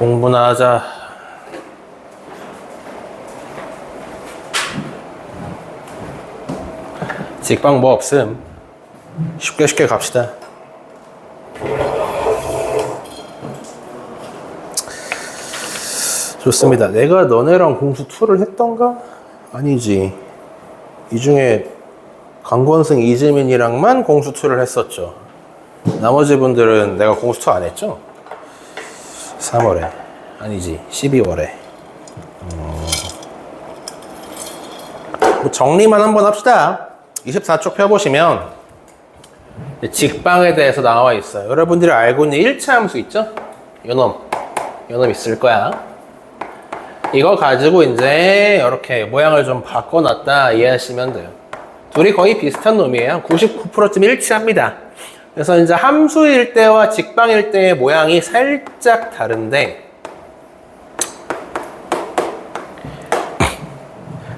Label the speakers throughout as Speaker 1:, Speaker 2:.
Speaker 1: 공부나 하자. 직방 뭐 없음. 쉽게 갑시다. 좋습니다. 내가 너네랑 공수 2를 했던가? 아니지. 이 중에 강권승, 이재민이랑만 공수 2를 했었죠. 나머지 분들은 내가 공수 2 안 했죠? 3월에. 아니지. 12월에. 뭐 정리만 한번 합시다. 24쪽 펴보시면 직방에 대해서 나와 있어요. 여러분들이 알고 있는 1차 함수 있죠? 요놈 있을 거야. 이거 가지고 이제 이렇게 모양을 좀 바꿔놨다 이해하시면 돼요. 둘이 거의 비슷한 놈이에요. 99%쯤 일치합니다. 그래서 이제 함수일 때와 직방일 때의 모양이 살짝 다른데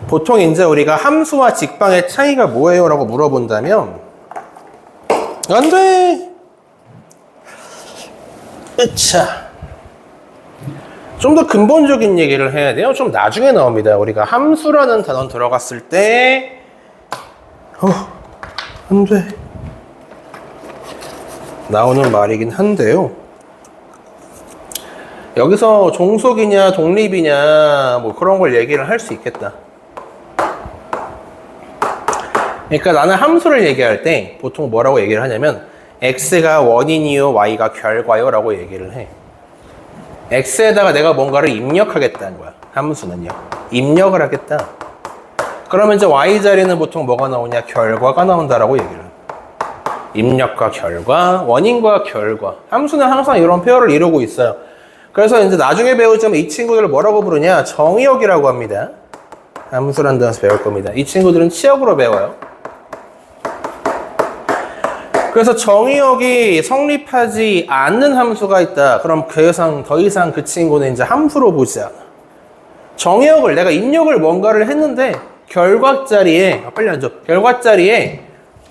Speaker 1: 보통 이제 우리가 함수와 직방의 차이가 뭐예요? 라고 물어본다면 안 돼! 으차. 좀 더 근본적인 얘기를 해야 돼요. 좀 나중에 나옵니다. 우리가 함수라는 단어 들어갔을 때 안 돼. 나오는 말이긴 한데요. 여기서 종속이냐 독립이냐 뭐 그런 걸 얘기를 할 수 있겠다. 그러니까 나는 함수를 얘기할 때 보통 뭐라고 얘기를 하냐면 x가 원인이요 y가 결과요 라고 얘기를 해. x에다가 내가 뭔가를 입력하겠다는 거야. 함수는요. 입력을 하겠다. 그러면 이제 y 자리는 보통 뭐가 나오냐? 결과가 나온다라고 얘기를 해. 입력과 결과, 원인과 결과. 함수는 항상 이런 페어를 이루고 있어요. 그래서 이제 나중에 배우자면 이 친구들을 뭐라고 부르냐? 정의역이라고 합니다. 함수라는 단어에서 배울 겁니다. 이 친구들은 치역으로 배워요. 그래서 정의역이 성립하지 않는 함수가 있다. 그럼 더 이상 그 친구는 이제 함수로 보지 않아. 정의역을 내가 입력을 뭔가를 했는데 결과 자리에 빨리 앉아. 결과 자리에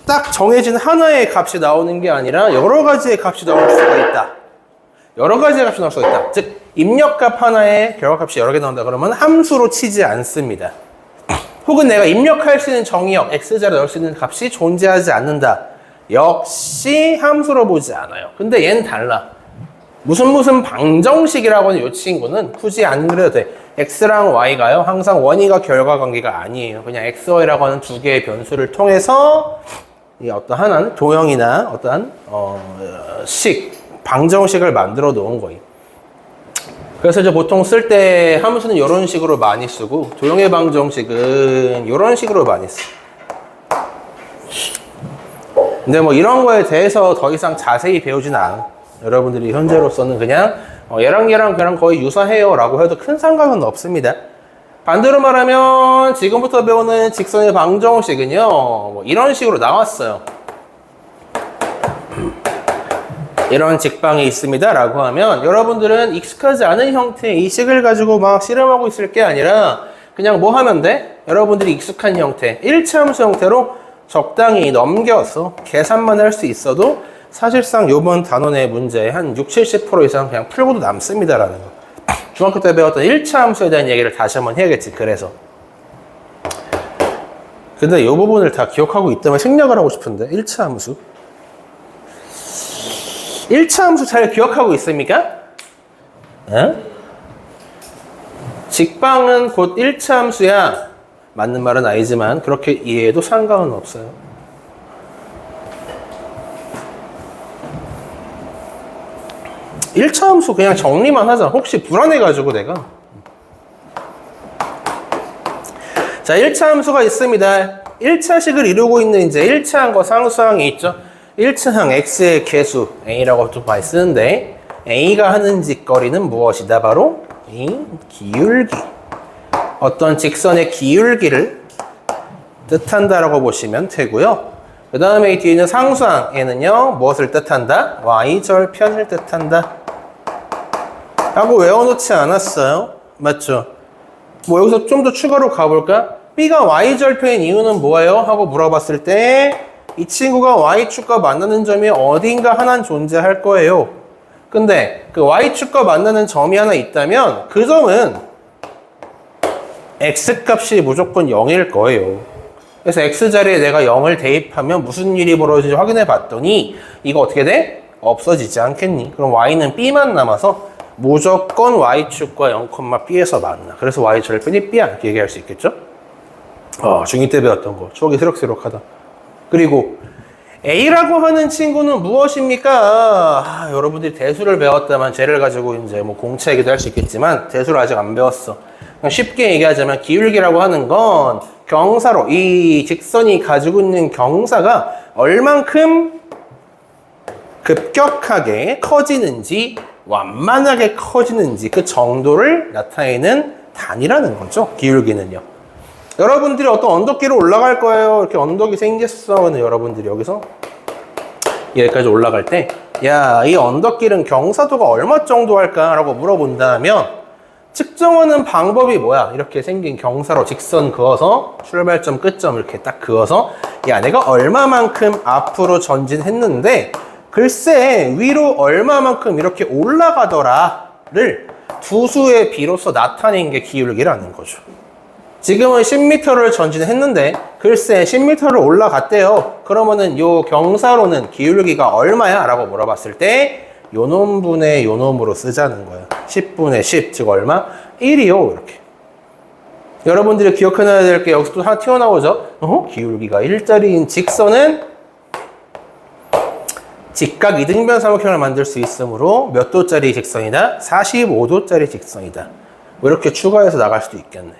Speaker 1: 딱 정해진 하나의 값이 나오는 게 아니라 여러 가지의 값이 나올 수가 있다. 여러 가지의 값이 나올 수가 있다. 즉 입력값 하나에 결과값이 여러 개 나온다. 그러면 함수로 치지 않습니다. 혹은 내가 입력할 수 있는 정의역 x자리에 넣을 수 있는 값이 존재하지 않는다. 역시 함수로 보지 않아요. 근데 얘는 달라. 무슨 방정식이라고 하는 이 친구는 굳이 안 그래도 돼. x랑 y가요 항상 원인과 결과 관계가 아니에요. 그냥 x, y라고 하는 두 개의 변수를 통해서 이 어떠한 도형이나 어떠한 방정식을 만들어 놓은 거예요. 그래서 이제 보통 쓸 때 함수는 이런 식으로 많이 쓰고 도형의 방정식은 이런 식으로 많이 써. 근데 뭐 이런 거에 대해서 더 이상 자세히 배우지는 않아. 여러분들이 현재로서는 그냥 얘랑 거의 유사해요 라고 해도 큰 상관은 없습니다. 반대로 말하면 지금부터 배우는 직선의 방정식은요 뭐 이런 식으로 나왔어요. 이런 직방이 있습니다 라고 하면 여러분들은 익숙하지 않은 형태의 이 식을 가지고 막 실험하고 있을 게 아니라 그냥 뭐 하면 돼? 여러분들이 익숙한 형태 1차 함수 형태로 적당히 넘겨서 계산만 할 수 있어도 사실상 이번 단원의 문제의 한 60-70% 이상 그냥 풀고도 남습니다라는 거. 중학교 때 배웠던 1차 함수에 대한 얘기를 다시 한번 해야겠지. 그래서 근데 이 부분을 다 기억하고 있다면 생략을 하고 싶은데 1차 함수 1차 함수 잘 기억하고 있습니까? 에? 직방은 곧 1차 함수야. 맞는 말은 아니지만 그렇게 이해해도 상관은 없어요. (1차) 함수 그냥 정리만 하자. 혹시 불안해가지고 내가. 자, 1차 함수가 있습니다. 1차식을 이루고 있는 이제 1차항과 상수항이 있죠. 1차항 x의 개수 a라고 또 많이 쓰는데 a가 하는 짓거리는 무엇이다? 바로 이 기울기. 어떤 직선의 기울기를 뜻한다라고 보시면 되고요. 그 다음에 이 뒤에 있는 상수항에는요 무엇을 뜻한다? y절편을 뜻한다 라고 외워놓지 않았어요. 맞죠? 뭐 여기서 좀 더 추가로 가볼까? b가 y절편인 이유는 뭐예요? 하고 물어봤을 때 이 친구가 y축과 만나는 점이 어딘가 하나는 존재할 거예요. 근데 그 y축과 만나는 점이 하나 있다면 그 점은 x값이 무조건 0일 거예요. 그래서 x자리에 내가 0을 대입하면 무슨 일이 벌어지는지 확인해 봤더니 이거 어떻게 돼? 없어지지 않겠니? 그럼 y는 b만 남아서 무조건 y축과 0,b에서 만나. 그래서 y절편이 b야 이렇게 얘기할 수 있겠죠? 중2 때 배웠던 거. 추억이 새록새록하다. 그리고 A라고 하는 친구는 무엇입니까? 여러분들이 대수를 배웠다면 쟤를 가지고 이제 뭐 공차 얘기도 할 수 있겠지만 대수를 아직 안 배웠어. 그냥 쉽게 얘기하자면 기울기라고 하는 건 경사로 이 직선이 가지고 있는 경사가 얼만큼 급격하게 커지는지 완만하게 커지는지 그 정도를 나타내는 단위라는 거죠. 기울기는요. 여러분들이 어떤 언덕길을 올라갈 거예요. 이렇게 언덕이 생겼어. 여러분들이 여기서 여기까지 올라갈 때, 야, 이 언덕길은 경사도가 얼마 정도 할까? 라고 물어본다면, 측정하는 방법이 뭐야? 이렇게 생긴 경사로 직선 그어서, 출발점, 끝점 이렇게 딱 그어서, 야, 내가 얼마만큼 앞으로 전진했는데, 글쎄, 위로 얼마만큼 이렇게 올라가더라를 두 수의 비로소 나타낸 게 기울기라는 거죠. 지금은 10m를 전진했는데 글쎄 10m를 올라갔대요. 그러면은 요 경사로는 기울기가 얼마야? 라고 물어봤을 때 요놈분의 요놈으로 쓰자는 거야. 10분의 10, 즉 얼마? 1이요. 이렇게. 여러분들이 기억해놔야 될 게 여기서 또 하나 튀어나오죠. 기울기가 1짜리인 직선은 직각 이등변 삼각형을 만들 수 있으므로 몇 도짜리 직선이다? 45도짜리 직선이다. 뭐 이렇게 추가해서 나갈 수도 있겠네.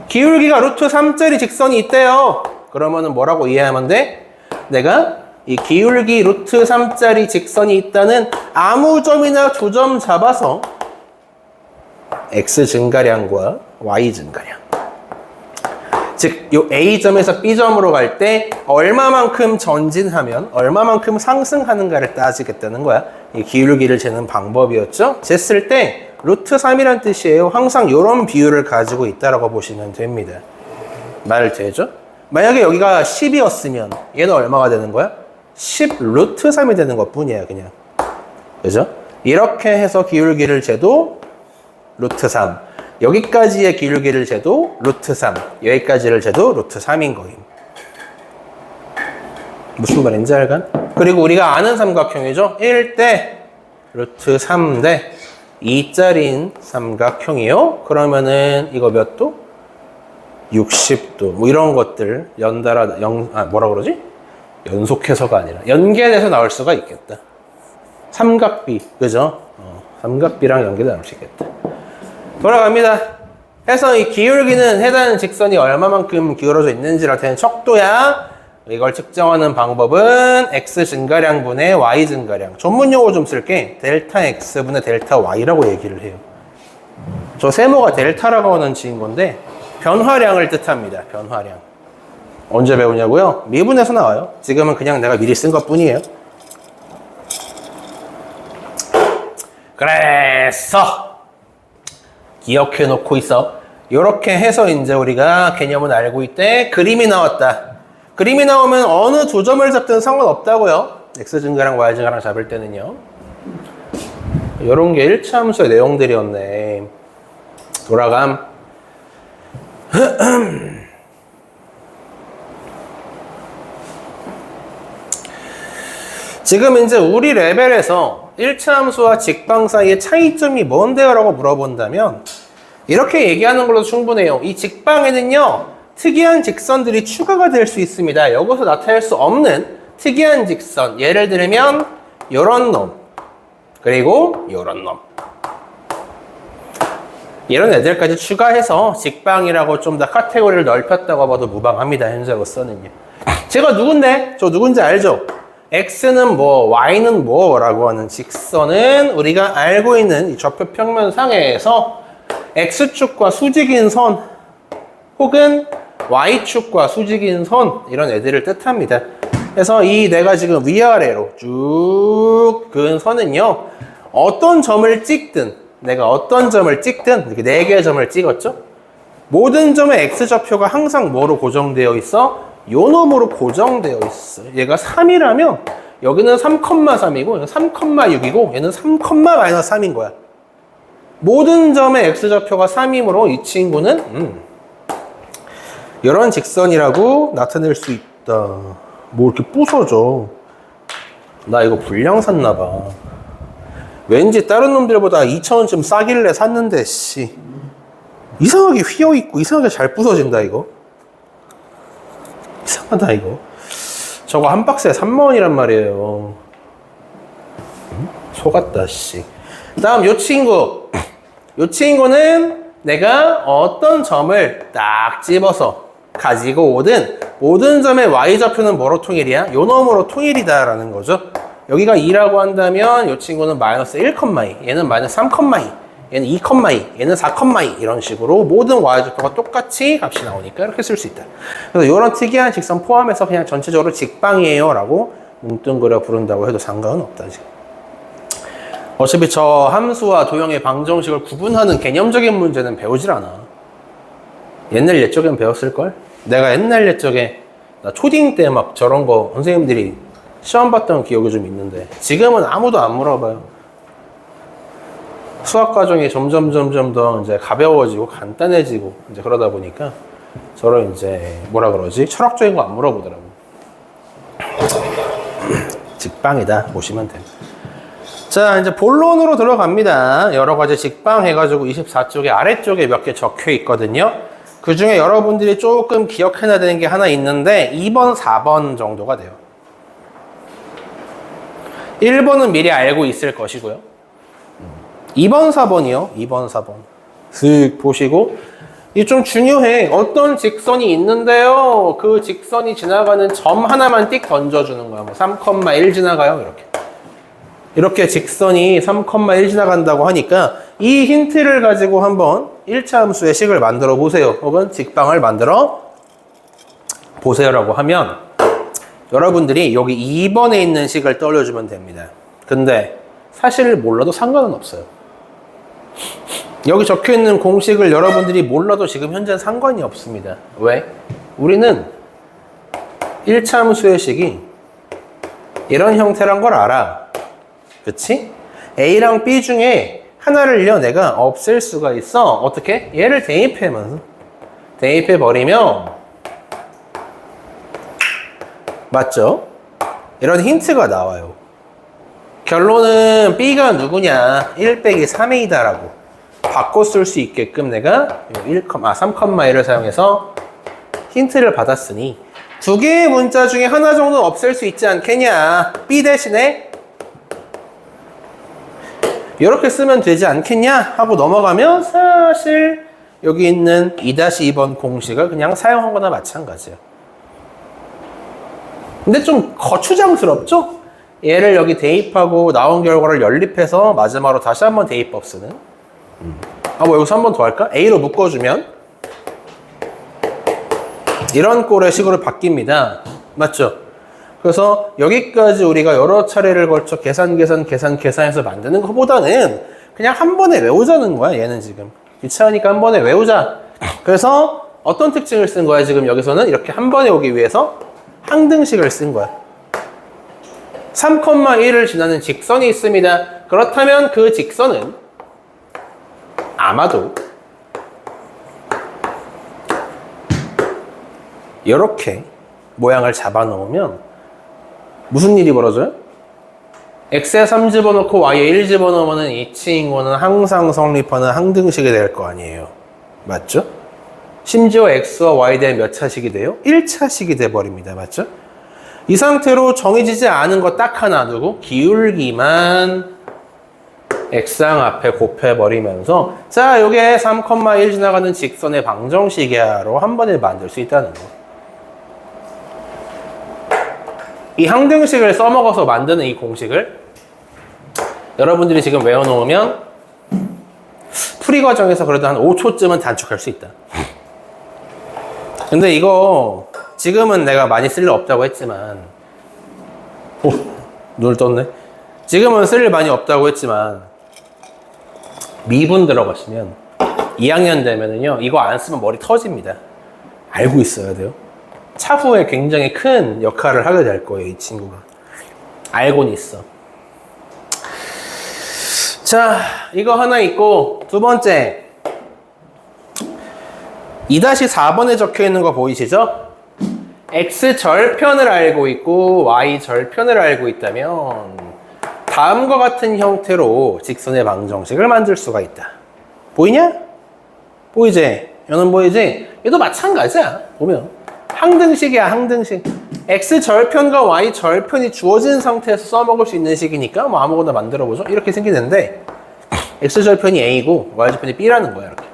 Speaker 1: 기울기가 루트 3짜리 직선이 있대요. 그러면은 뭐라고 이해하면 돼? 내가 이 기울기 루트 3짜리 직선이 있다는 아무 점이나 두 점 잡아서 x 증가량과 y 증가량, 즉 요 A점에서 B점으로 갈 때 얼마만큼 전진하면 얼마만큼 상승하는가를 따지겠다는 거야. 이 기울기를 재는 방법이었죠. 쟀을 때 루트 3이란 뜻이에요. 항상 이런 비율을 가지고 있다라고 보시면 됩니다. 말 되죠? 만약에 여기가 10이었으면 얘는 얼마가 되는 거야? 10 루트 3이 되는 것 뿐이야, 그냥. 그죠? 이렇게 해서 기울기를 재도 루트 3. 여기까지의 기울기를 재도 루트 3. 여기까지를 재도 루트 3인 거임. 무슨 말인지 알간? 그리고 우리가 아는 삼각형이죠? 1대 루트 3대 2짜리인 삼각형이요. 그러면은 이거 몇 도? 60도. 뭐 이런 것들 연달아 뭐라 그러지? 연속해서가 아니라 연계돼서 나올 수가 있겠다. 삼각비, 그죠? 삼각비랑 연계돼 나올 수 있겠다. 돌아갑니다. 해서 이 기울기는 해당 직선이 얼마만큼 기울어져 있는지를 나타내는 척도야. 이걸 측정하는 방법은 x 증가량분의 y 증가량. 전문 용어 좀 쓸게. 델타 x분의 델타 y라고 얘기를 해요. 저 세모가 델타라고 하는 지인 건데 변화량을 뜻합니다. 변화량. 언제 배우냐고요? 미분에서 나와요. 지금은 그냥 내가 미리 쓴 것뿐이에요. 그래서 기억해 놓고 있어. 이렇게 해서 이제 우리가 개념은 알고 있대. 그림이 나왔다. 그림이 나오면 어느 두 점을 잡든 상관없다고요. x 증가랑 y 증가랑 잡을 때는요. 이런 게 1차 함수의 내용들이었네. 돌아감. 지금 이제 우리 레벨에서 1차 함수와 직방 사이의 차이점이 뭔데요? 라고 물어본다면 이렇게 얘기하는 걸로 충분해요. 이 직방에는요, 특이한 직선들이 추가가 될 수 있습니다. 여기서 나타낼 수 없는 특이한 직선. 예를 들면 요런 놈, 그리고 요런 놈. 이런 애들까지 추가해서 직방이라고 좀 더 카테고리를 넓혔다고 봐도 무방합니다. 현재로서는요. 제가 누군데? 저 누군지 알죠? X는 뭐, Y는 뭐라고 하는 직선은 우리가 알고 있는 이 좌표 평면상에서 X축과 수직인 선 혹은 Y축과 수직인 선 이런 애들을 뜻합니다. 그래서 이 내가 지금 위아래로 쭉 그은 선은요, 어떤 점을 찍든 내가 어떤 점을 찍든 이렇게 4개의 점을 찍었죠? 모든 점의 X좌표가 항상 뭐로 고정되어 있어? 요 놈으로 고정되어 있어. 얘가 3이라면 여기는 3,3이고 3,6이고 얘는 3,-3인 거야. 모든 점의 x좌표가 3이므로 이 친구는 이런 직선이라고 나타낼 수 있다. 뭐 이렇게 부서져. 나 이거 불량 샀나봐. 왠지 다른 놈들보다 2,000원쯤 싸길래 샀는데 씨 이상하게 휘어있고 이상하게 잘 부서진다 이거. 이상하다 이거. 저거 한 박스에 30,000원이란 말이에요. 속았다 씨. 다음 요 친구. 요 친구는 내가 어떤 점을 딱 집어서 가지고 오든 모든 점의 y좌표는 뭐로 통일이야? 요 놈으로 통일이다 라는 거죠. 여기가 2라고 한다면 요 친구는 마이너스 1,2, 얘는 마이너스 3,2, 얘는 2,2, 얘는 4,2 이런 식으로 모든 y좌표가 똑같이 값이 나오니까 이렇게 쓸 수 있다. 그래서 이런 특이한 직선 포함해서 그냥 전체적으로 직방이에요 라고 뭉뚱그려 부른다고 해도 상관은 없다 지금. 어차피 저 함수와 도형의 방정식을 구분하는 개념적인 문제는 배우질 않아. 옛날 옛적엔 배웠을걸? 내가 옛날 옛적에 나 초딩 때 막 저런 거 선생님들이 시험 봤던 기억이 좀 있는데 지금은 아무도 안 물어봐요. 수학 과정이 점점 더 이제 가벼워지고 간단해지고 이제 그러다 보니까 저런 이제 뭐라 그러지? 철학적인 거 안 물어보더라고. 직방이다 보시면 돼요. 자, 이제 본론으로 들어갑니다. 여러 가지 직방 해가지고 24쪽에 아래쪽에 몇 개 적혀 있거든요. 그 중에 여러분들이 조금 기억해놔야 되는 게 하나 있는데 2번, 4번 정도가 돼요. 1번은 미리 알고 있을 것이고요. 2번, 4번이요. 2번, 4번. 슥 보시고 이게 좀 중요해. 어떤 직선이 있는데요. 그 직선이 지나가는 점 하나만 띡 던져주는 거야. 뭐 3,1 지나가요. 이렇게 직선이 3,1 지나간다고 하니까 이 힌트를 가지고 한번 1차 함수의 식을 만들어 보세요. 혹은 직방을 만들어 보세요라고 하면 여러분들이 여기 2번에 있는 식을 떠올려주면 됩니다. 근데 사실 몰라도 상관은 없어요. 여기 적혀있는 공식을 여러분들이 몰라도 지금 현재는 상관이 없습니다. 왜? 우리는 1차 함수의 식이 이런 형태란 걸 알아. 그치? A랑 B 중에 하나를요 내가 없앨 수가 있어. 어떻게? 얘를 대입해버리면 맞죠? 이런 힌트가 나와요. 결론은 B가 누구냐? 1 빼기 3A다 라고 바꿔 쓸 수 있게끔 내가 3,1을 사용해서 힌트를 받았으니 두 개의 문자 중에 하나 정도는 없앨 수 있지 않겠냐? B 대신에 이렇게 쓰면 되지 않겠냐? 하고 넘어가면 사실 여기 있는 2-2번 공식을 그냥 사용한 거나 마찬가지예요. 근데 좀 거추장스럽죠? 얘를 여기 대입하고 나온 결과를 연립해서 마지막으로 다시 한번 대입법 쓰는. 뭐 여기서 한 번 더 할까? A로 묶어주면 이런 꼴의 식으로 바뀝니다. 맞죠? 그래서 여기까지 우리가 여러 차례를 걸쳐 계산해서 만드는 것보다는 그냥 한 번에 외우자는 거야. 얘는 지금 귀찮으니까 한 번에 외우자. 그래서 어떤 특징을 쓴 거야? 지금 여기서는 이렇게 한 번에 오기 위해서 항등식을 쓴 거야. 3,1을 지나는 직선이 있습니다. 그렇다면 그 직선은 아마도 이렇게 모양을 잡아 놓으면 무슨 일이 벌어져요? x에 3 집어넣고 y에 1 집어넣으면 이 친구는 항상 성립하는 항등식이 될 거 아니에요. 맞죠? 심지어 x와 y 대에 몇 차식이 돼요? 1차식이 돼버립니다. 맞죠? 이 상태로 정해지지 않은 거 딱 하나 두고 기울기만 x항 앞에 곱해버리면서 자, 요게 3,1 지나가는 직선의 방정식이야로 한 번에 만들 수 있다는 거. 이 항등식을 써먹어서 만드는 이 공식을 여러분들이 지금 외워놓으면 풀이 과정에서 그래도 한 5초쯤은 단축할 수 있다. 근데 이거 지금은 내가 많이 쓸 일 없다고 했지만 눈을 떴네. 지금은 쓸 일 많이 없다고 했지만 미분 들어가시면 2학년 되면은요 이거 안 쓰면 머리 터집니다. 알고 있어야 돼요. 차후에 굉장히 큰 역할을 하게 될 거예요, 이 친구가. 알고는 있어. 자, 이거 하나 있고, 두 번째. 2-4번에 적혀 있는 거 보이시죠? x 절편을 알고 있고 y 절편을 알고 있다면 다음과 같은 형태로 직선의 방정식을 만들 수가 있다. 보이냐? 보이지? 얘는 보이지? 얘도 마찬가지야. 보면 항등식이야. 항등식. x 절편과 y 절편이 주어진 상태에서 써먹을 수 있는 식이니까 뭐 아무거나 만들어보죠. 이렇게 생기는데 x 절편이 a고 y 절편이 b라는 거야. 이렇게.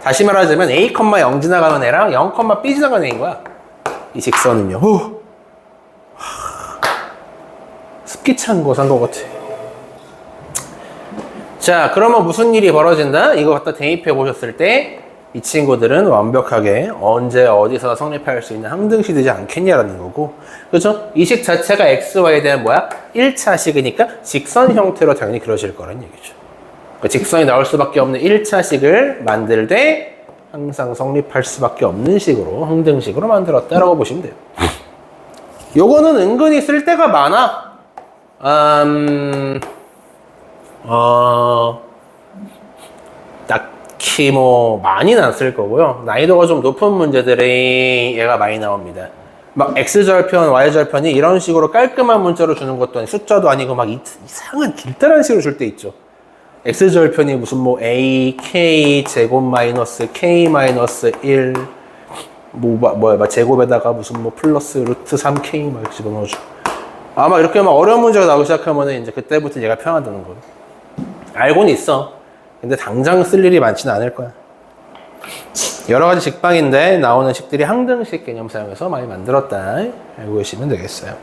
Speaker 1: 다시 말하자면 a, 0 지나가는 애랑 0, b 지나가는 애인 거야. 이 직선은요. 습기 찬 거 산 거 같아. 자, 그러면 무슨 일이 벌어진다? 이거 갖다 대입해 보셨을 때 이 친구들은 완벽하게 언제 어디서 성립할 수 있는 항등식이 되지 않겠냐라는 거고, 그렇죠? 이 식 자체가 x, y에 대한 뭐야? 1차식이니까 직선 형태로 당연히 그려질 거란 얘기죠. 그러니까 직선이 나올 수밖에 없는 1차식을 만들 때 항상 성립할 수밖에 없는 식으로 항등식으로 만들었다라고 보시면 돼요. 요거는 은근히 쓸 때가 많아. 딱히 뭐 많이는 안 쓸 거고요. 난이도가 좀 높은 문제들이 얘가 많이 나옵니다. 막 x절편, y절편이 이런 식으로 깔끔한 문자로 주는 것도 아니고 숫자도 아니고 막 이상한 길다란 식으로 줄 때 있죠. x절편이 무슨 뭐 a, k 제곱 마이너스 k 마이너스 1 뭐야 제곱에다가 무슨 뭐 플러스 루트 3k 막 집어넣어주고 아마 이렇게 막 어려운 문제가 나오기 시작하면은 이제 그때부터 얘가 편하다는 거예요. 알고는 있어. 근데 당장 쓸 일이 많지는 않을 거야. 여러 가지 직방인데 나오는 식들이 항등식 개념 사용해서 많이 만들었다. 알고 계시면 되겠어요.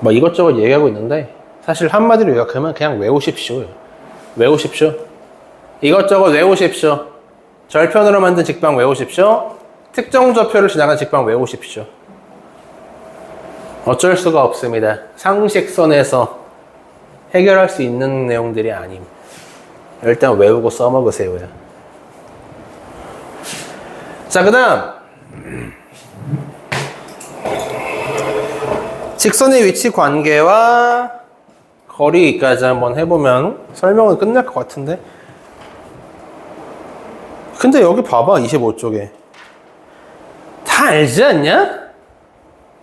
Speaker 1: 뭐 이것저것 얘기하고 있는데 사실 한마디로 요약하면 그냥 외우십시오. 외우십시오. 이것저것 외우십시오. 절편으로 만든 직방 외우십시오. 특정 좌표를 지나간 직방 외우십시오. 어쩔 수가 없습니다. 상식선에서 해결할 수 있는 내용들이 아닙니다. 일단 외우고 써먹으세요. 자, 그 다음 직선의 위치 관계와 거리까지 한번 해보면 설명은 끝날 것 같은데, 근데 여기 봐봐. 25쪽에 다 알지 않냐?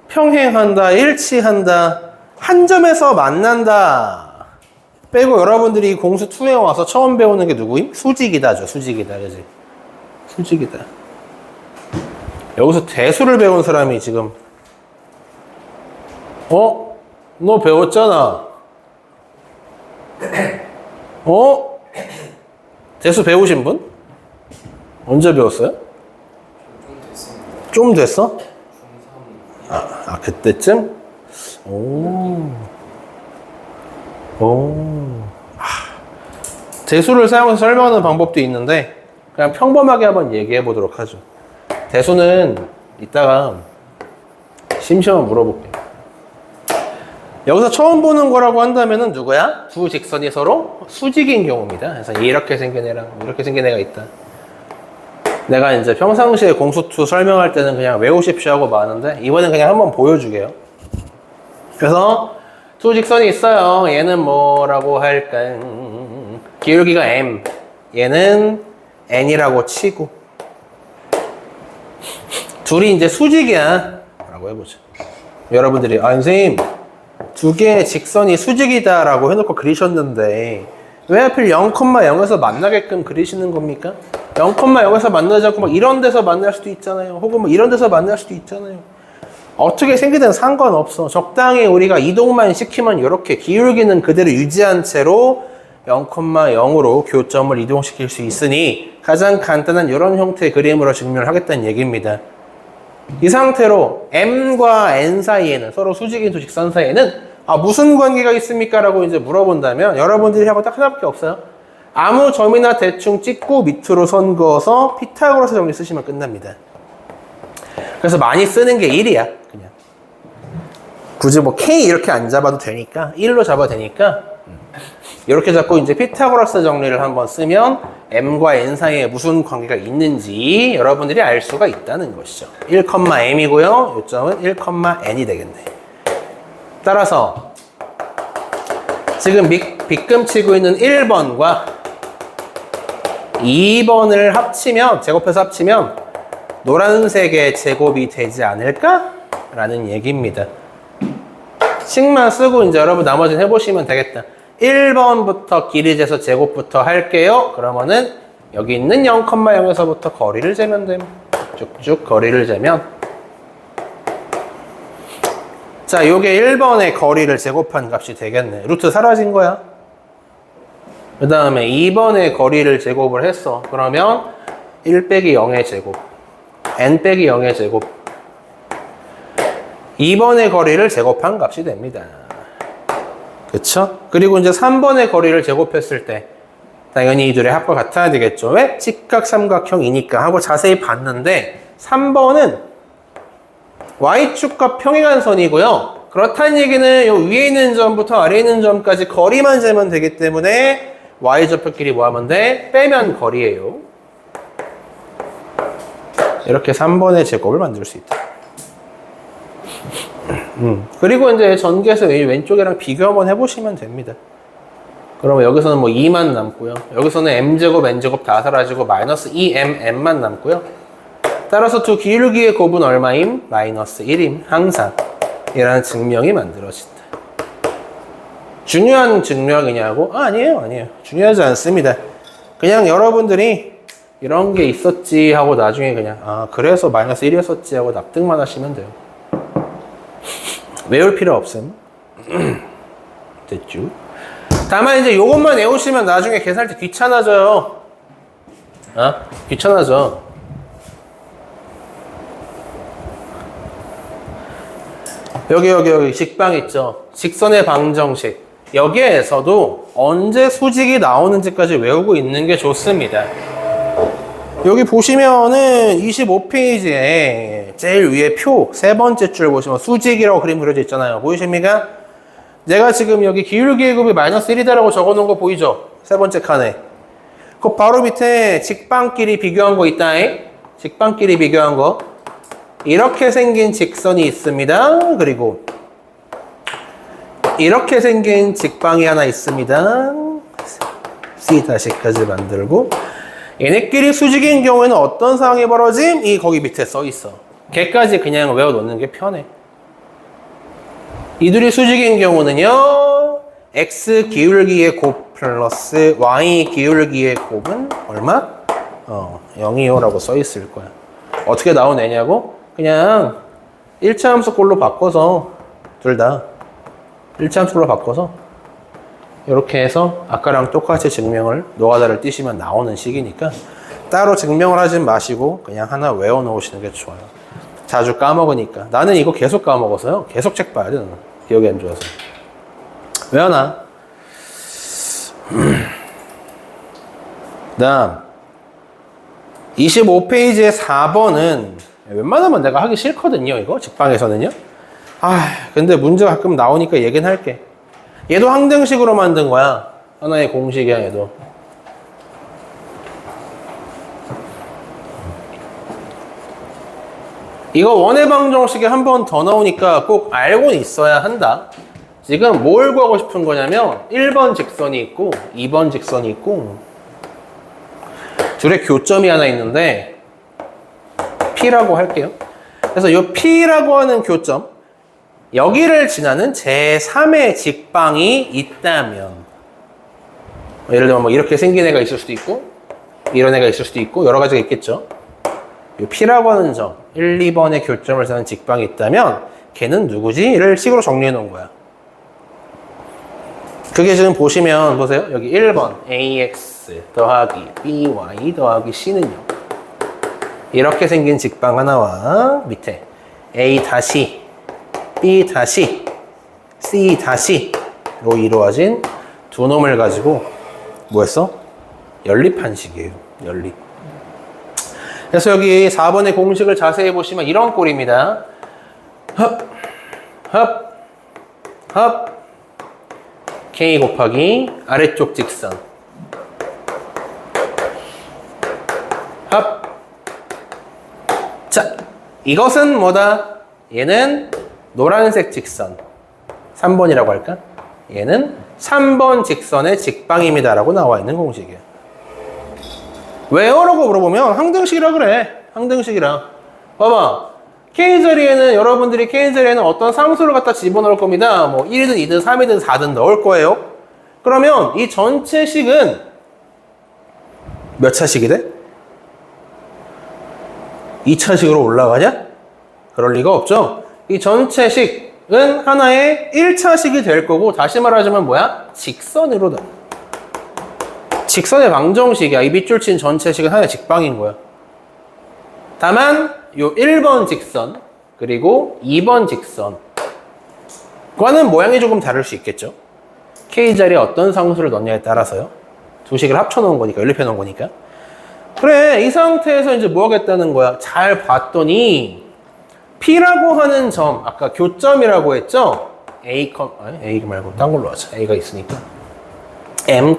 Speaker 1: 평행한다, 일치한다, 한 점에서 만난다 빼고 여러분들이 공수 2에 와서 처음 배우는 게 누구임? 수직이다죠. 수직이다. 그지? 수직이다. 여기서 대수를 배운 사람이 지금 너 배웠잖아. 대수 배우신 분? 언제 배웠어요? 좀 됐어? 그때쯤? 대수를 사용해서 설명하는 방법도 있는데 그냥 평범하게 한번 얘기해 보도록 하죠. 대수는 이따가 심시험 물어볼게요. 여기서 처음 보는 거라고 한다면은 누구야? 두 직선이 서로 수직인 경우입니다. 그래서 이렇게 생긴 애랑 이렇게 생긴 애가 있다. 내가 이제 평상시에 공수2 설명할 때는 그냥 외우십시오 하고 많은데 이번엔 그냥 한번 보여주게요. 그래서 두 직선이 있어요. 얘는 뭐라고 할까? 기울기가 m, 얘는 n이라고 치고 둘이 이제 수직이야 라고 해보죠. 여러분들이 선생님 두 개의 직선이 수직이다 라고 해놓고 그리셨는데 왜 하필 0,0에서 만나게끔 그리시는 겁니까? 0,0에서 만나지 않고 막 이런 데서 만날 수도 있잖아요. 혹은 뭐 이런 데서 만날 수도 있잖아요. 어떻게 생기든 상관없어. 적당히 우리가 이동만 시키면 이렇게 기울기는 그대로 유지한 채로 0,0으로 교점을 이동시킬 수 있으니 가장 간단한 이런 형태의 그림으로 증명을 하겠다는 얘기입니다. 이 상태로 m과 n 사이에는 서로 수직인 두 직선 사이에는 무슨 관계가 있습니까? 라고 이제 물어본다면 여러분들이 하고 딱 하나밖에 없어요. 아무 점이나 대충 찍고 밑으로 선 그어서 피타고라스 정리 쓰시면 끝납니다. 그래서 많이 쓰는 게 1이야. 그냥 굳이 뭐 K 이렇게 안 잡아도 되니까 1로 잡아도 되니까 이렇게 잡고 이제 피타고라스 정리를 한번 쓰면 m과 n 사이에 무슨 관계가 있는지 여러분들이 알 수가 있다는 것이죠. 1,m이고요. 요점은 1,n이 되겠네. 따라서 지금 빗금 치고 있는 1번과 2번을 합치면, 제곱해서 합치면 노란색의 제곱이 되지 않을까? 라는 얘기입니다. 식만 쓰고 이제 여러분 나머지는 해보시면 되겠다. 1번부터 길이 재서 제곱부터 할게요. 그러면은 여기 있는 0,0에서부터 거리를 재면 됩니다. 쭉쭉 거리를 재면, 자, 요게 1번의 거리를 제곱한 값이 되겠네. 루트 사라진 거야. 그 다음에 2번의 거리를 제곱을 했어. 그러면 1 빼기 0의 제곱, n 빼기 0의 제곱, 2번의 거리를 제곱한 값이 됩니다. 그쵸? 그리고 이제 3번의 거리를 제곱했을 때 당연히 이 둘의 합과 같아야 되겠죠. 왜? 직각삼각형이니까 하고 자세히 봤는데 3번은 y축과 평행한 선이고요. 그렇다는 얘기는 요 위에 있는 점부터 아래에 있는 점까지 거리만 재면 되기 때문에 y좌표끼리 뭐 하면 돼? 빼면 거리예요. 이렇게 3번의 제곱을 만들 수 있다. 그리고 이제 전개해서 왼쪽이랑 비교 한번 해보시면 됩니다. 그러면 여기서는 뭐 2만 남고요. 여기서는 m제곱, n제곱 다 사라지고 마이너스 2mm만 남고요. 따라서 두 기울기의 곱은 얼마임? 마이너스 1임. 항상. 이라는 증명이 만들어진다. 중요한 증명이냐고? 아니에요. 중요하지 않습니다. 그냥 여러분들이 이런 게 있었지 하고 나중에 그냥 그래서 마이너스 1이었었지 하고 납득만 하시면 돼요. 외울 필요 없음. 됐죠? 다만 이제 요것만 외우시면 나중에 계산할 때 귀찮아져요. 귀찮아져. 여기 직방 있죠? 직선의 방정식. 여기에서도 언제 수직이 나오는지까지 외우고 있는 게 좋습니다. 여기 보시면은 25페이지에 제일 위에 표 세 번째 줄 보시면 수직이라고 그림 그려져 있잖아요. 보이십니까? 내가 지금 여기 기울기의 곱이 마이너스 1이다라고 적어 놓은 거 보이죠? 세 번째 칸에. 그 바로 밑에 직방끼리 비교한 거 있다. 직방끼리 비교한 거. 이렇게 생긴 직선이 있습니다. 그리고 이렇게 생긴 직방이 하나 있습니다. C-까지 만들고, 얘네끼리 수직인 경우에는 어떤 상황이 벌어짐? 거기 밑에 써 있어. 걔까지 그냥 외워놓는 게 편해. 이들이 수직인 경우는요, x 기울기의 곱 플러스 y 기울기의 곱은 얼마? 0이요라고 써 있을 거야. 어떻게 나오느냐고? 그냥 1차 함수꼴로 바꿔서 둘 다 1차 함수꼴로 바꿔서 이렇게 해서 아까랑 똑같이 증명을 노가다를 띄시면 나오는 식이니까 따로 증명을 하지 마시고 그냥 하나 외워 놓으시는 게 좋아요. 자주 까먹으니까. 나는 이거 계속 까먹어서요. 계속 책 봐야 돼. 나는. 기억이 안 좋아서. 외워놔. 다음 25페이지의 4번은 웬만하면 내가 하기 싫거든요. 이거 직방에서는요. 근데 문제가 가끔 나오니까 얘기는 할게. 얘도 항등식으로 만든 거야. 하나의 공식이야, 얘도. 이거 원의 방정식이 한 번 더 나오니까 꼭 알고는 있어야 한다. 지금 뭘 구하고 싶은 거냐면 1번 직선이 있고 2번 직선이 있고 둘의 교점이 하나 있는데 P라고 할게요. 그래서 이 P라고 하는 교점, 여기를 지나는 제3의 직방이 있다면, 예를 들면 뭐 이렇게 생긴 애가 있을 수도 있고 이런 애가 있을 수도 있고 여러 가지가 있겠죠. 이 P라고 하는 점, 1, 2번의 교점을 지나는 직방이 있다면 걔는 누구지? 를 식으로 정리해 놓은 거야. 그게 지금 보시면 보세요. 여기 1번 AX 더하기 BY 더하기 C는요, 이렇게 생긴 직방 하나와 밑에 A 다시 B 다시 C 다시로 이루어진 두 놈을 가지고 뭐 했어? 연립한 식이에요. 연립. 그래서 여기 4번의 공식을 자세히 보시면 이런 꼴입니다. 헙, 헙, 헙, K 곱하기 아래쪽 직선. 합. 자, 이것은 뭐다? 얘는 노란색 직선. 3번이라고 할까? 얘는 3번 직선의 직방입니다. 라고 나와 있는 공식이야. 왜요? 라고 물어보면 항등식이라 그래. 항등식이라. 봐봐. K자리에는 여러분들이 K자리에는 어떤 상수를 갖다 집어넣을 겁니다. 뭐 1이든 2든 3이든 4든 넣을 거예요. 그러면 이 전체 식은 몇 차식이 돼? 2차식으로 올라가냐? 그럴 리가 없죠. 이 전체 식은 하나의 1차식이 될 거고, 다시 말하자면 뭐야? 직선으로다. 직선의 방정식이야. 이 밑줄 친 전체 식은 하나의 직방인 거야. 다만 요 1번 직선 그리고 2번 직선 과는 모양이 조금 다를 수 있겠죠. K자리에 어떤 상수를 넣냐에 따라서요. 두 식을 합쳐놓은 거니까, 연립해 놓은 거니까. 그래, 이 상태에서 이제 뭐 하겠다는 거야? 잘 봤더니 P라고 하는 점, 아까 교점이라고 했죠? A 말고 딴 걸로 하자. A가 있으니까 M,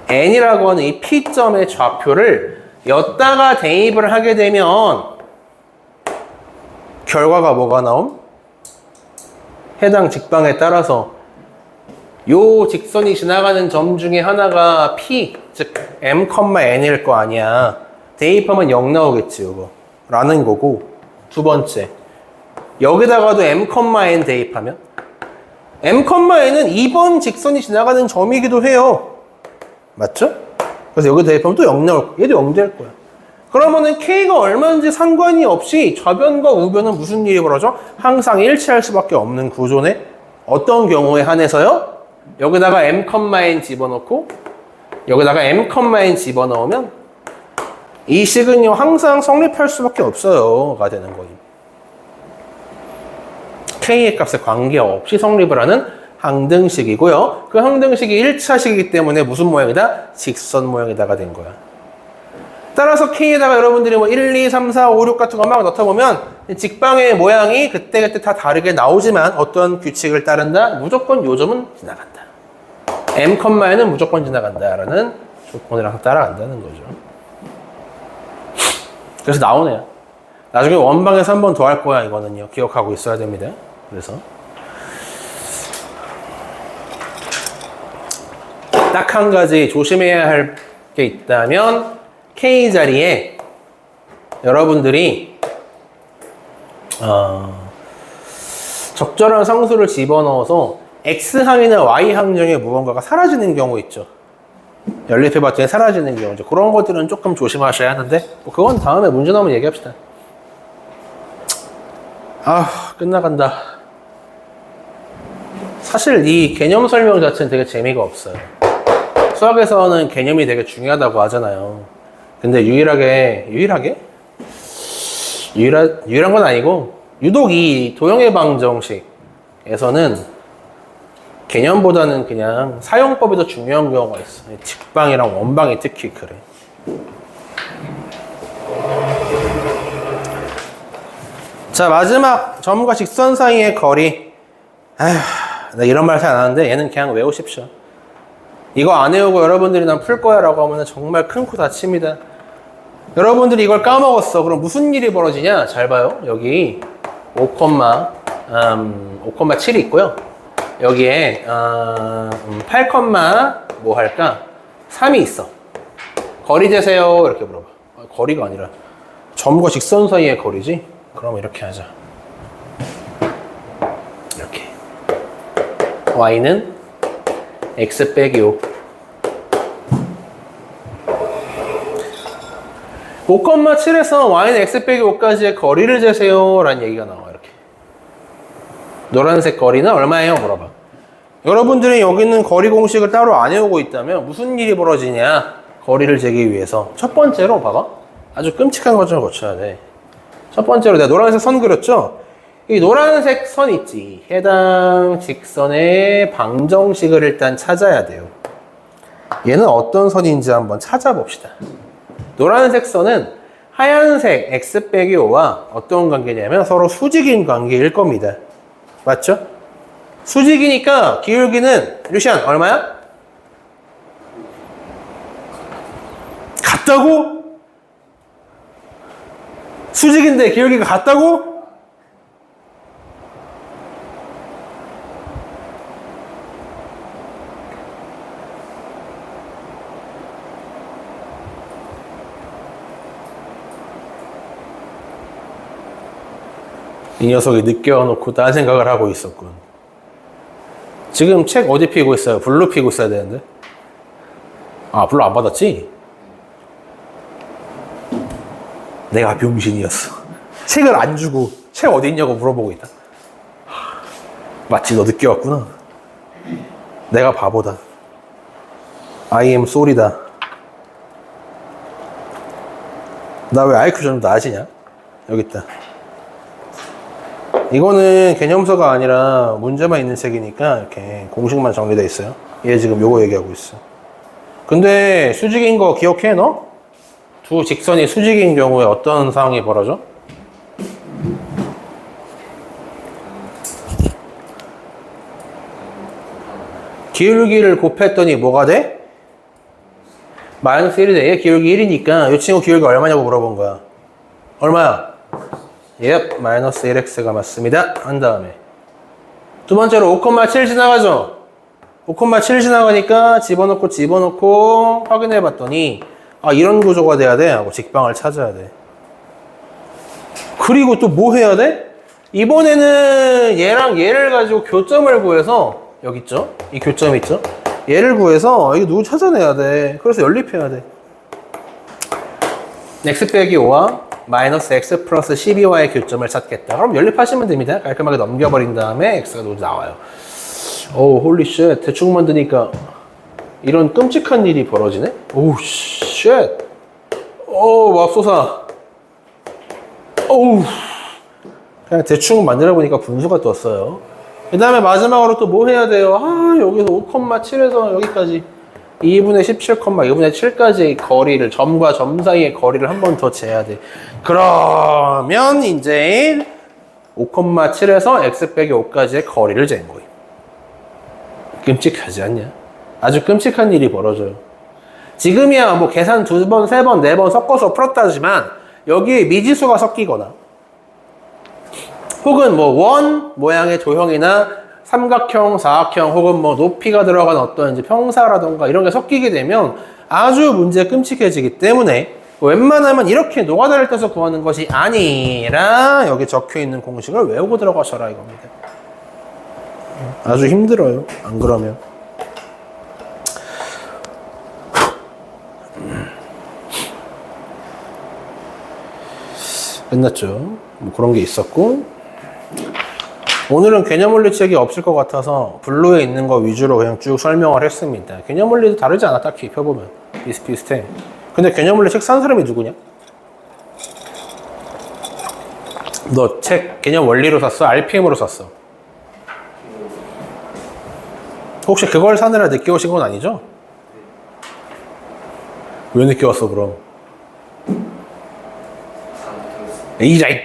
Speaker 1: N이라고 하는 이 P점의 좌표를 엿다가 대입을 하게 되면 결과가 뭐가 나옴? 해당 직방에 따라서 요 직선이 지나가는 점 중에 하나가 P, 즉 M, N일 거 아니야. 대입하면 0 나오겠지, 이거. 라는 거고. 두 번째, 여기다가도 M, N 대입하면 M, N은 2번 직선이 지나가는 점이기도 해요. 맞죠? 그래서 여기 대입하면 또 0 나올 거야. 얘도 0 될 거야. 그러면은 K가 얼마인지 상관이 없이 좌변과 우변은 무슨 일이 벌어져? 항상 일치할 수밖에 없는 구조네. 어떤 경우에 한해서요? 여기다가 M, N 집어넣고 여기다가 M, N 집어넣으면 이 식은요 항상 성립할 수밖에 없어요가 되는 거예요. K의 값에 관계없이 성립을 하는 항등식이고요. 그 항등식이 1차식이기 때문에 무슨 모양이다? 직선 모양이다가 된 거야. 따라서 K에다가 여러분들이 뭐 1, 2, 3, 4, 5, 6 같은 거 막 넣다 보면 직방의 모양이 그때그때 다 다르게 나오지만 어떤 규칙을 따른다? 무조건 요점은 지나간다. M, N은 무조건 지나간다라는 조건이랑 따라간다는 거죠. 그래서 나오네요. 나중에 원방에서 한 번 더 할 거야, 이거는요. 기억하고 있어야 됩니다. 그래서 딱 한 가지 조심해야 할 게 있다면 K자리에 여러분들이 적절한 상수를 집어넣어서 X항이나 Y항 중에 무언가가 사라지는 경우 있죠. 연립해봤더니 사라지는 경우죠. 그런 것들은 조금 조심하셔야 하는데 뭐 그건 다음에 문제 나오면 얘기합시다. 끝나간다. 사실 이 개념 설명 자체는 되게 재미가 없어요. 수학에서는 개념이 되게 중요하다고 하잖아요. 근데 유일한 건 아니고 유독 이 도형의 방정식에서는 개념보다는 그냥 사용법이 더 중요한 경우가 있어. 직방이랑 원방이 특히 그래. 자, 마지막 점과 직선 사이의 거리. 나 이런 말 잘 안 하는데 얘는 그냥 외우십시오. 이거 안 외우고 여러분들이 난 풀 거야 라고 하면 정말 큰 코 다칩니다. 여러분들이 이걸 까먹었어. 그럼 무슨 일이 벌어지냐? 잘 봐요. 여기 5,7이 있고요. 여기에 8, 뭐 할까? 3이 있어. 거리 재세요. 이렇게 물어봐. 거리가 아니라 점과 직선 사이의 거리지? 그럼 이렇게 하자. 이렇게. Y는 X 빼기 5. 5,7에서 Y는 X 빼기 5까지의 거리를 재세요. 라는 얘기가 나와. 이렇게. 노란색 거리는 얼마예요? 물어봐. 여러분들이 여기 있는 거리 공식을 따로 안 외우고 있다면 무슨 일이 벌어지냐? 거리를 재기 위해서. 첫 번째로 봐봐. 아주 끔찍한 과정을 거쳐야 돼. 첫 번째로 내가 노란색 선 그렸죠? 이 노란색 선 있지. 해당 직선의 방정식을 일단 찾아야 돼요. 얘는 어떤 선인지 한번 찾아봅시다. 노란색 선은 하얀색 x 빼기 5와 어떤 관계냐면 서로 수직인 관계일 겁니다. 맞죠? 수직이니까 기울기는 루시안 얼마야? 같다고? 수직인데 기울기가 같다고? 이 녀석이 늦게 와놓고 딴 생각을 하고 있었군. 지금 책 어디 피고 있어요? 블루 피고 있어야 되는데. 아, 블루 안 받았지? 내가 병신이었어. 책을 안 주고 책 어디 있냐고 물어보고 있다. 맞지, 너 늦게 왔구나. 내가 바보다. I am sorry다. 나 왜 IQ 좀 낮으냐? 여기 있다. 이거는 개념서가 아니라 문제만 있는 책이니까 이렇게 공식만 정리되어 있어요. 얘 지금 요거 얘기하고 있어. 근데 수직인 거 기억해, 너? 두 직선이 수직인 경우에 어떤 상황이 벌어져? 기울기를 곱했더니 뭐가 돼? 마이너스 1이 돼. 얘 기울기 1이니까 이 친구 기울기 얼마냐고 물어본 거야. 얼마야? 마이너스 1x가 맞습니다. 한 다음에 두 번째로 5,7 지나가죠. 5,7 지나가니까 집어넣고 확인해 봤더니 아, 이런 구조가 돼야 돼 하고 직방을 찾아야 돼. 그리고 또 뭐 해야 돼? 이번에는 얘랑 얘를 가지고 교점을 구해서 여기 있죠? 이 교점 있죠? 얘를 구해서 이거 누구 찾아내야 돼. 그래서 연립해야 돼. x 빼기 5와 마이너스 x 플러스 12와의 교점을 찾겠다. 그럼 연립하시면 됩니다. 깔끔하게 넘겨버린 다음에 x가 나와요. 오, 홀리 쉣. 대충 만드니까 이런 끔찍한 일이 벌어지네? 오우, 쉣. 오, 맙소사. 오우. 그냥 대충 만들어 보니까 분수가 떴어요. 그 다음에 마지막으로 또 뭐 해야 돼요? 아, 여기서 5,7에서 여기까지 2분의 17, 2분의 7까지의 거리를, 점과 점 사이의 거리를 한 번 더 재야 돼. 그러면 이제 5,7에서 x 빼기 5까지의 거리를 잰 거예요. 끔찍하지 않냐? 아주 끔찍한 일이 벌어져요. 지금이야 뭐 계산 2번, 3번, 4번 섞어서 풀었다지만 여기에 미지수가 섞이거나 혹은 뭐 원 모양의 도형이나 삼각형, 사각형 혹은 뭐 높이가 들어간 어떤 이제 평사라던가 이런 게 섞이게 되면 아주 문제가 끔찍해지기 때문에 웬만하면 이렇게 노가다를 떼서 구하는 것이 아니라 여기 적혀 있는 공식을 외우고 들어가셔라 이겁니다. 아주 힘들어요. 안 그러면. 끝났죠. 뭐 그런 게 있었고 오늘은 개념원리 책이 없을 것 같아서 블루에 있는 거 위주로 그냥 쭉 설명을 했습니다. 개념원리도 다르지 않아 딱히 펴보면 비슷비슷해. 근데 개념원리 책 산 사람이 누구냐? 너 책 개념원리로 샀어? RPM으로 샀어? 혹시 그걸 사느라 늦게 오신 건 아니죠? 왜 늦게 왔어 그럼? 이자이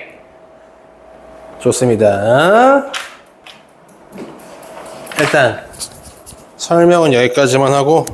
Speaker 1: 좋습니다. 일단 설명은 여기까지만 하고